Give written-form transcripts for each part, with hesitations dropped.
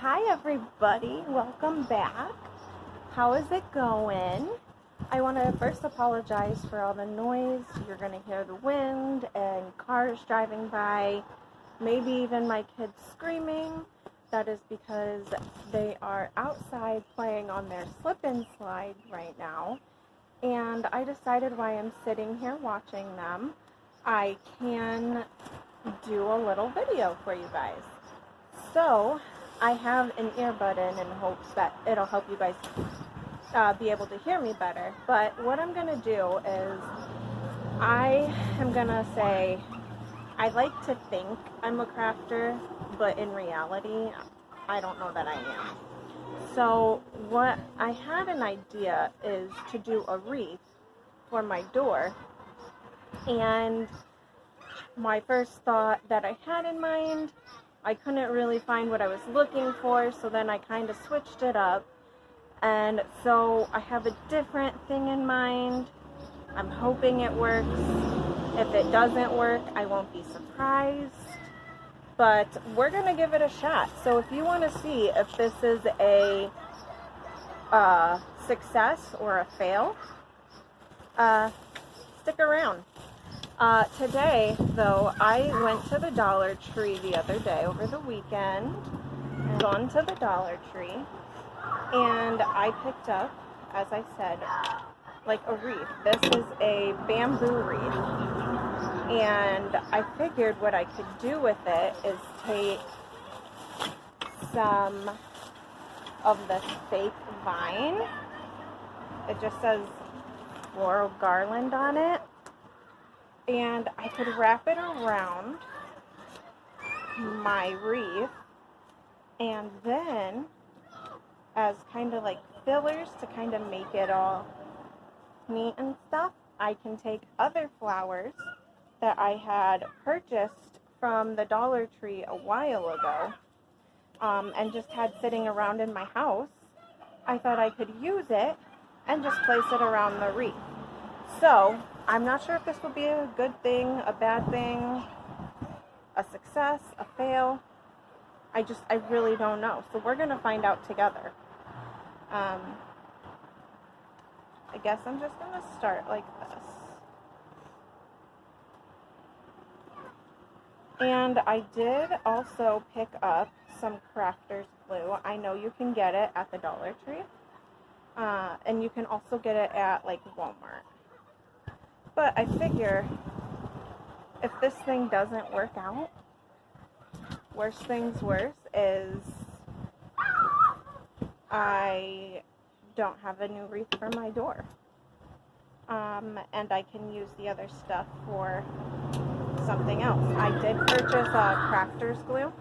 Hi everybody, welcome back. How is it going? I want to first apologize for all the noise. You're going to hear the wind and cars driving by, maybe even my kids screaming. That is because they are outside playing on their slip and slide right now. And I decided while I'm sitting here watching them, I can do a little video for you guys. So I have an earbud in hopes that it'll help you guys be able to hear me better. But what I'm going to do is I am going to say I like to think I'm a crafter, but in reality, I don't know that I am. So what I had an idea is to do a wreath for my door. And my first thought that I had in mind, I couldn't really find what I was looking for, so then I kind of switched it up. And so I have a different thing in mind. I'm hoping it works. If it doesn't work, I won't be surprised. But we're going to give it a shot. So if you want to see if this is a success or a fail, stick around. Today, though, I went to the Dollar Tree the other day over the weekend, and gone to the Dollar Tree, and I picked up, as I said, like a wreath. This is a bamboo wreath, and I figured what I could do with it is take some of this fake vine. It just says floral garland on it. And I could wrap it around my wreath, and then as kind of like fillers to kind of make it all neat and stuff, I can take other flowers that I had purchased from the Dollar Tree a while ago and just had sitting around in my house. I thought I could use it and just place it around the wreath. So I'm not sure if this will be a good thing, a bad thing, a success, a fail. I really don't know. So we're going to find out together. I guess I'm just going to start like this. And I did also pick up some crafter's glue. I know you can get it at the Dollar Tree. And you can also get it at like Walmart. But I figure if this thing doesn't work out, worst things worse is I don't have a new wreath for my door. And I can use the other stuff for something else. I did purchase crafter's glue.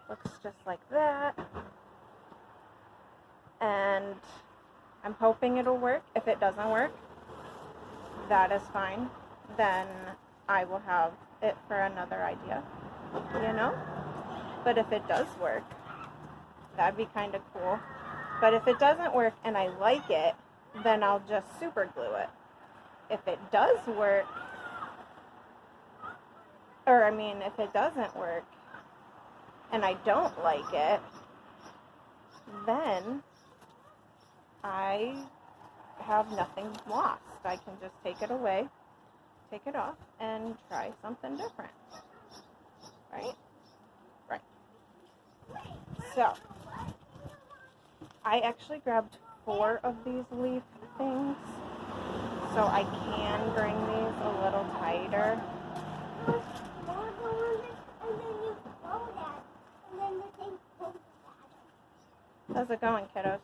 Looks just like that. And I'm hoping it'll work. If it doesn't work, that is fine. Then I will have it for another idea, you know? But if it does work, that'd be kind of cool. But if it doesn't work and I like it, then I'll just super glue it. If it does work, if it doesn't work and I don't like it, then I have nothing lost. I can just take it away, take it off, and try something different. Right? Right. So, I actually grabbed 4 of these leaf things, so I can bring these a little tighter. How's it going, kiddos?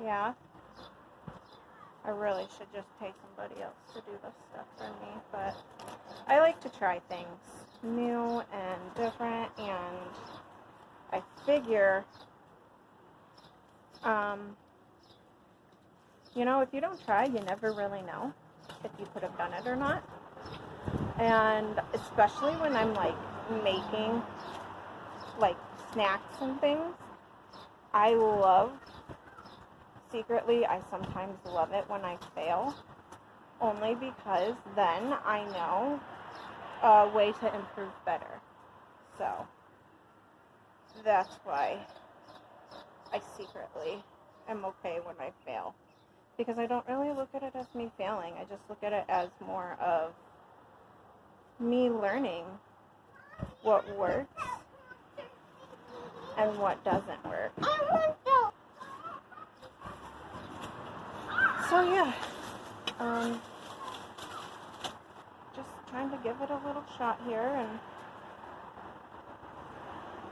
Yeah, I really should just pay somebody else to do this stuff for me, but I like to try things new and different, and I figure, if you don't try, you never really know if you could have done it or not. And especially when I'm like making like snacks and things, secretly, I sometimes love it when I fail, only because then I know a way to improve better. So that's why I secretly am okay when I fail. Because I don't really look at it as me failing. I just look at it as more of me learning what works and what doesn't work. So yeah, just trying to give it a little shot here, and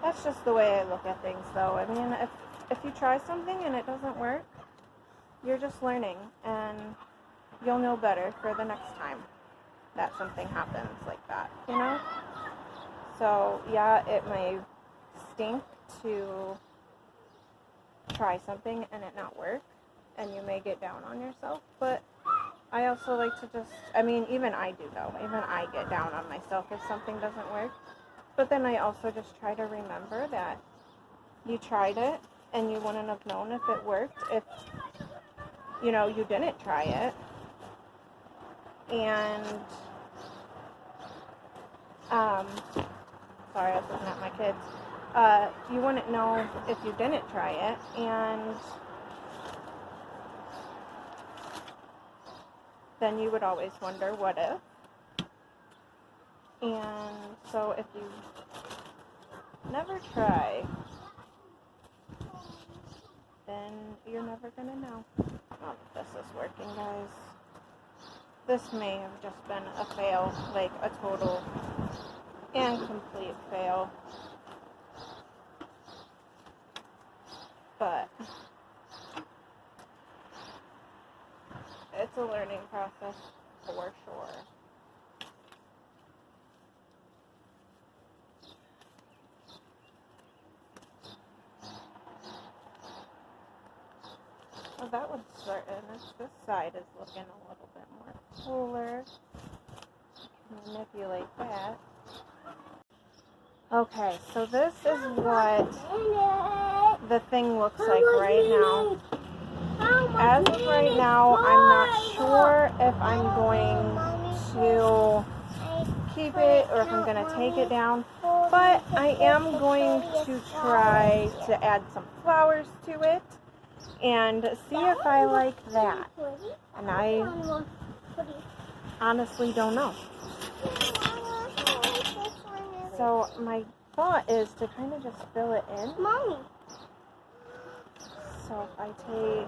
that's just the way I look at things, though. I mean, if you try something and it doesn't work, you're just learning, and you'll know better for the next time that something happens like that, you know? So yeah, it may stink to try something and it not work, and you may get down on yourself, but I also like to just, I mean, even I do though, even I get down on myself if something doesn't work, but then I also just try to remember that you tried it and you wouldn't have known if it worked if, you know, you didn't try it, and, sorry, I was looking at my kids, you wouldn't know if you didn't try it, and then you would always wonder, what if? And so if you never try, then you're never gonna know. Oh, this is working, guys. This may have just been a fail, like a total and complete fail. But it's a learning process for sure. Well, that one's starting. This side is looking a little bit more cooler. Manipulate that. Okay, so this is what the thing looks like right now. As of right now, I'm not sure if I'm going to keep it or if I'm going to take it down, but I am going to try to add some flowers to it and see if I like that. And I honestly don't know. So my thought is to kind of just fill it in. Mommy. So if I take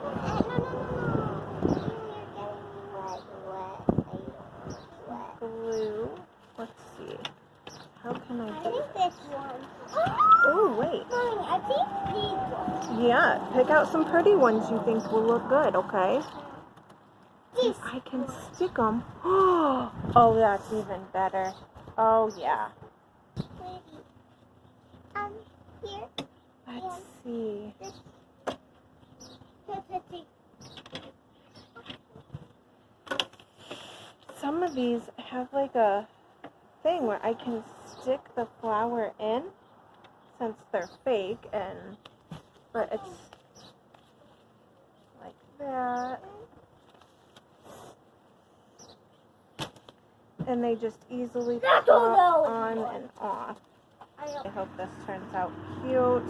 glue, let's see. How can I do this one? Oh, wait. Mommy, I think these ones. Yeah, pick out some pretty ones you think will look good, okay? This. I can stick them. Oh, that's even better. Oh, yeah. Here. Let's see. Some of these have like a thing where I can stick the flower in since they're fake, but it's like that. And they just easily pop on and off. I hope this turns out cute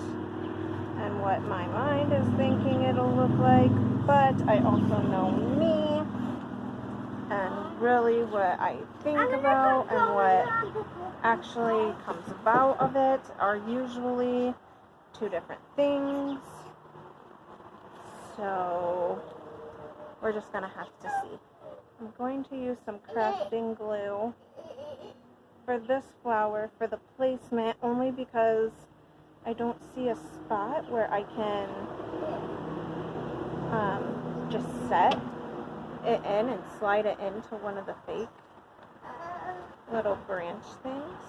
and what my mind is thinking it'll look like, but I also know me and really what I think about and what actually comes about of it are usually two different things. So we're just gonna have to see. I'm going to use some crafting glue for this flower for the placement, only because I don't see a spot where I can just set it in and slide it into one of the fake little branch things.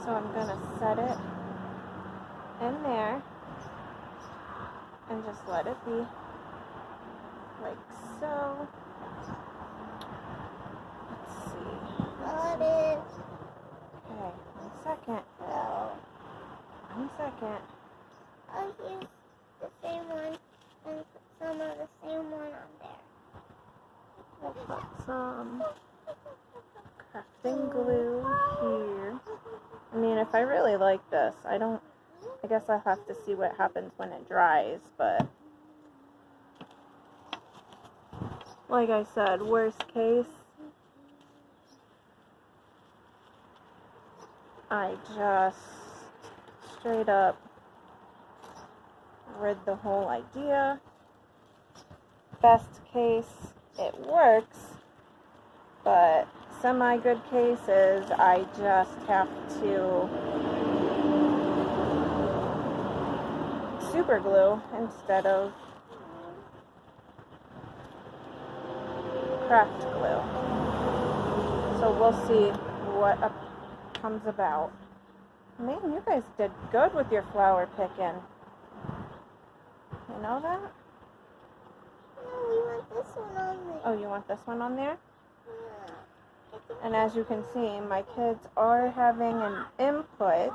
So I'm going to set it in there and just let it be like so. Let's see. Okay, 1 second. 1 second. I'll use the same one and put some of the same one on there. We'll put some. Okay. crafting glue here. I mean, if I really like this, I guess I'll have to see what happens when it dries, but like I said, worst case, I just straight up rid the whole idea. Best case, it works, but semi-good case is I just have to super glue instead of craft glue. So we'll see what comes about. Man, you guys did good with your flower picking. You know that? No, we want this one on there. Oh, you want this one on there? Yeah. And as you can see, my kids are having an input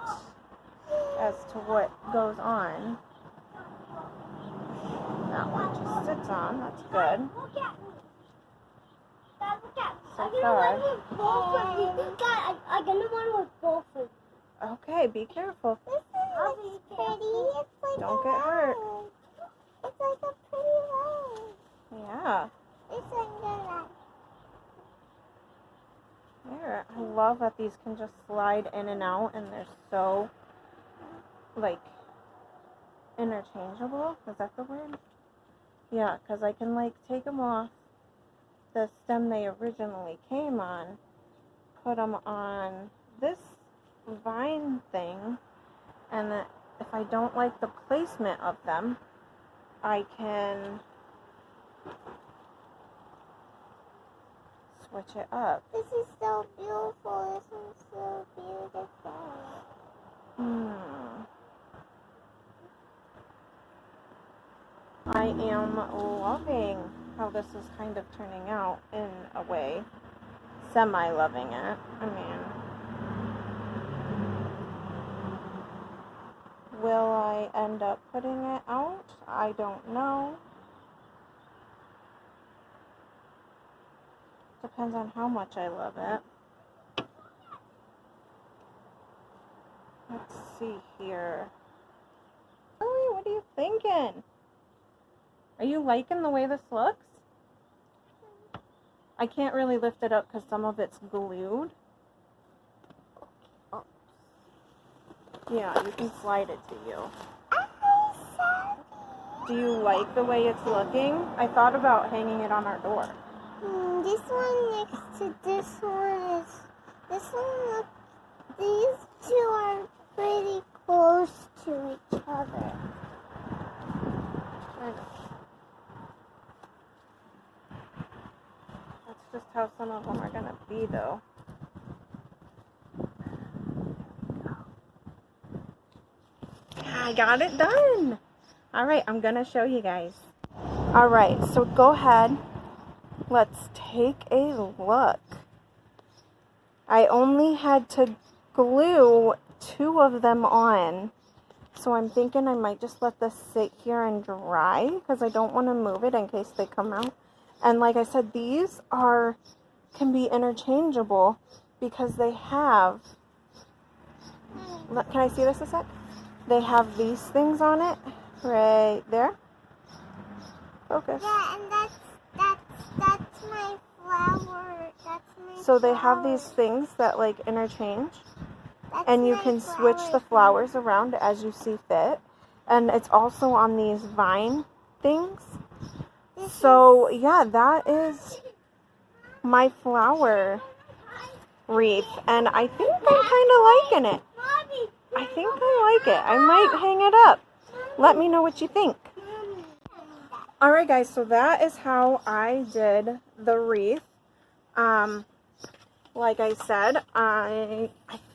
as to what goes on. That one just sits on. That's good. Look at me. Dad, look at me. So I'm gonna far. run with both of you. Dad, I'm gonna run with both of you. Okay, be careful. This one looks pretty. It's like Don't get hurt. rose. It's like a pretty rose. Yeah. This one good. There. I love that these can just slide in and out, and they're so, like, interchangeable. Is that the word? Yeah, because I can, like, take them off the stem they originally came on, put them on this vine thing, and that if I don't like the placement of them, I can switch it up. This is so beautiful. This one's so beautiful. I am loving how this is kind of turning out in a way. Semi-loving it. I mean, will I end up putting it out? I don't know. Depends on how much I love it. Let's see here. Lily, what are you thinking? Are you liking the way this looks? I can't really lift it up because some of it's glued. Yeah, you can slide it to you. Do you like the way it's looking? I thought about hanging it on our door. This one next to this one is. This one look. These two are pretty close to each other. I know. That's just how some of them are going to be, though. I got it done. All right, I'm going to show you guys. All right, so go ahead. Let's take a look. I only had to glue 2 of them on. So I'm thinking I might just let this sit here and dry because I don't want to move it in case they come out. And like I said, these can be interchangeable because they have, can I see this a sec? They have these things on it right there. Focus. Yeah, and that's my flower. That's my So they have flower. these things that like interchange. That's And you my can switch the flower. flowers around as you see fit. And it's also on these vine things. So yeah, that is my flower wreath. And I think I'm kind of liking it. I think I like it. I might hang it up. Let me know what you think. Alright guys, so that is how I did the wreath. Like I said, I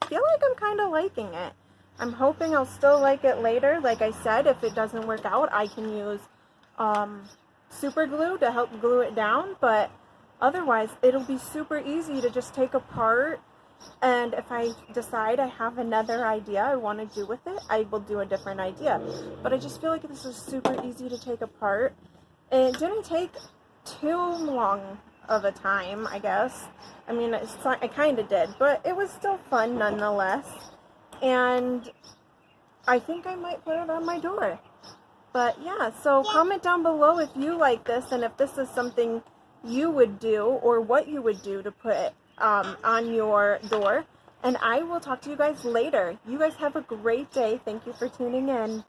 feel like I'm kind of liking it. I'm hoping I'll still like it later. Like I said, if it doesn't work out, I can use super glue to help glue it down. But otherwise, it'll be super easy to just take apart. And if I decide I have another idea I want to do with it, I will do a different idea. But I just feel like this is super easy to take apart. It didn't take too long of a time, I guess. I mean, I kind of did, but it was still fun nonetheless. And I think I might put it on my door. But yeah, so comment down below if you like this and if this is something you would do or what you would do to put it on your door. And I will talk to you guys later. You guys have a great day. Thank you for tuning in.